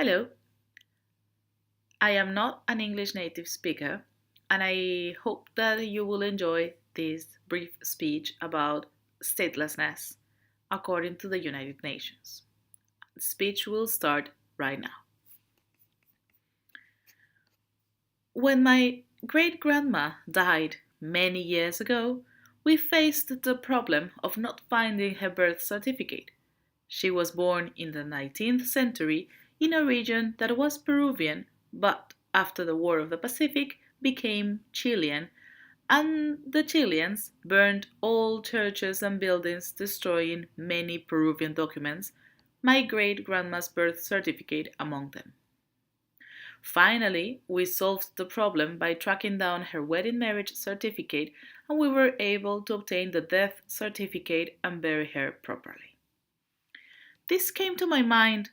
Hello, I am not an English native speaker, and I hope that you will enjoy this brief speech about statelessness according to the United Nations. The speech will start right now. When my great grandma died many years ago, we faced the problem of not finding her birth certificate. She was born in the 19th century in a region that was Peruvian, but after the War of the Pacific became Chilean, and the Chileans burned all churches and buildings, destroying many Peruvian documents, my great grandma's birth certificate among them. Finally, we solved the problem by tracking down her wedding marriage certificate, and we were able to obtain the death certificate and bury her properly. This came to my mind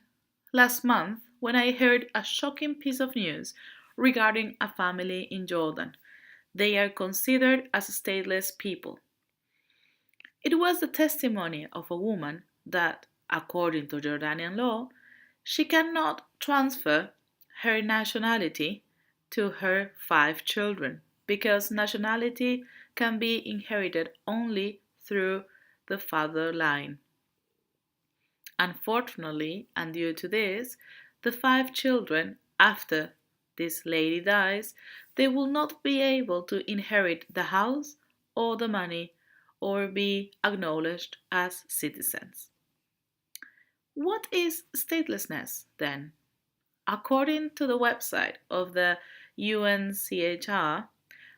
last month when I heard a shocking piece of news regarding a family in Jordan. They are considered as stateless people. It was the testimony of a woman that, according to Jordanian law, she cannot transfer her nationality to her five children because nationality can be inherited only through the father line. Unfortunately, and due to this, the five children, after this lady dies, they will not be able to inherit the house or the money or be acknowledged as citizens. What is statelessness then? According to the website of the UNCHR,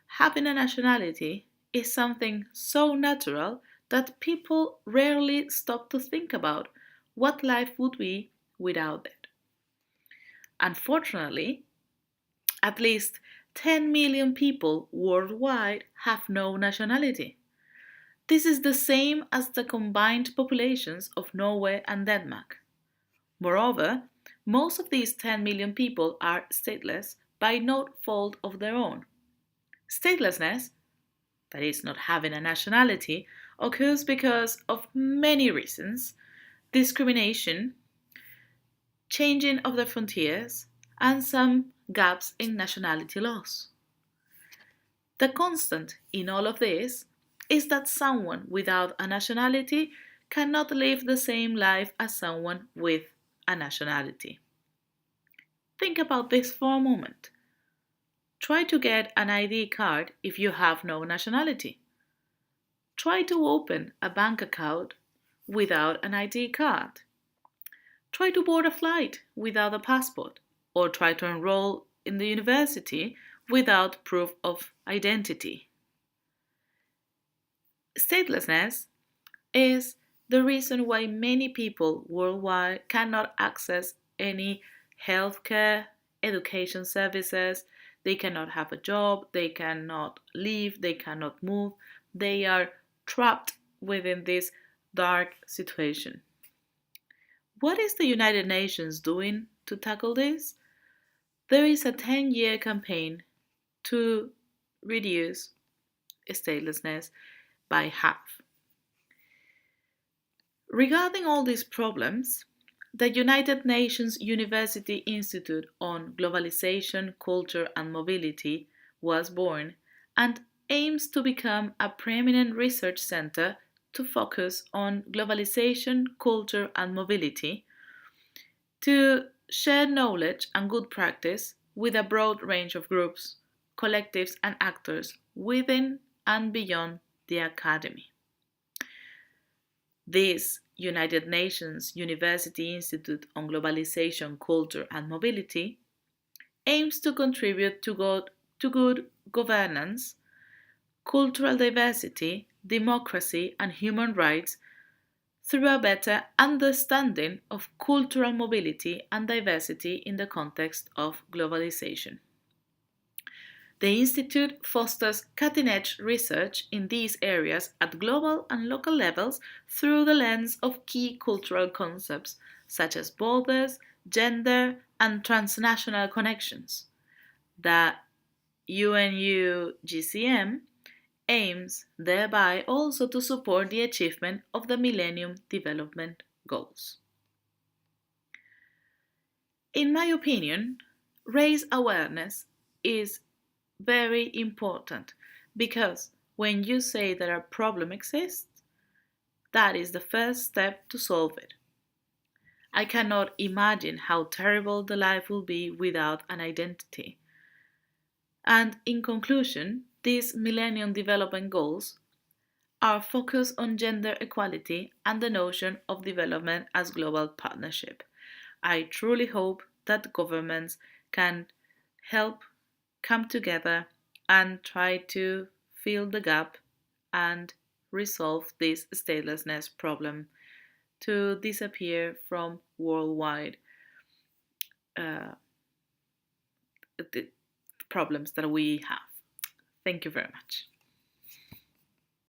having a nationality is something so natural that people rarely stop to think about what life would be without it. Unfortunately, at least 10 million people worldwide have no nationality. This is the same as the combined populations of Norway and Denmark. Moreover, most of these 10 million people are stateless by no fault of their own. Statelessness, that is, not having a nationality, occurs because of many reasons: discrimination, changing of the frontiers, and some gaps in nationality laws. The constant in all of this is that someone without a nationality cannot live the same life as someone with a nationality. Think about this for a moment. Try to get an ID card if you have no nationality. Try to open a bank account without an ID card. Try to board a flight without a passport, or try to enroll in the university without proof of identity. Statelessness is the reason why many people worldwide cannot access any healthcare, education services, they cannot have a job, they cannot leave, they cannot move, they are trapped within this dark situation. What is the United Nations doing to tackle this? There is a 10-year campaign to reduce statelessness by half. Regarding all these problems, the United Nations University Institute on Globalization, Culture and Mobility was born and aims to become a preeminent research center to focus on globalization, culture and mobility, to share knowledge and good practice with a broad range of groups, collectives and actors within and beyond the academy. This United Nations University Institute on Globalization, Culture and Mobility aims to contribute to good governance, cultural diversity, democracy, and human rights through a better understanding of cultural mobility and diversity in the context of globalization. The Institute fosters cutting-edge research in these areas at global and local levels through the lens of key cultural concepts such as borders, gender, and transnational connections. The UNUGCM aims thereby also to support the achievement of the Millennium Development Goals. In my opinion, raise awareness is very important because when you say that a problem exists, that is the first step to solve it. I cannot imagine how terrible the life will be without an identity. And in conclusion, these Millennium Development Goals are focused on gender equality and the notion of development as global partnership. I truly hope that governments can help come together and try to fill the gap and resolve this statelessness problem to disappear from worldwide uh, the problems that we have. Thank you very much.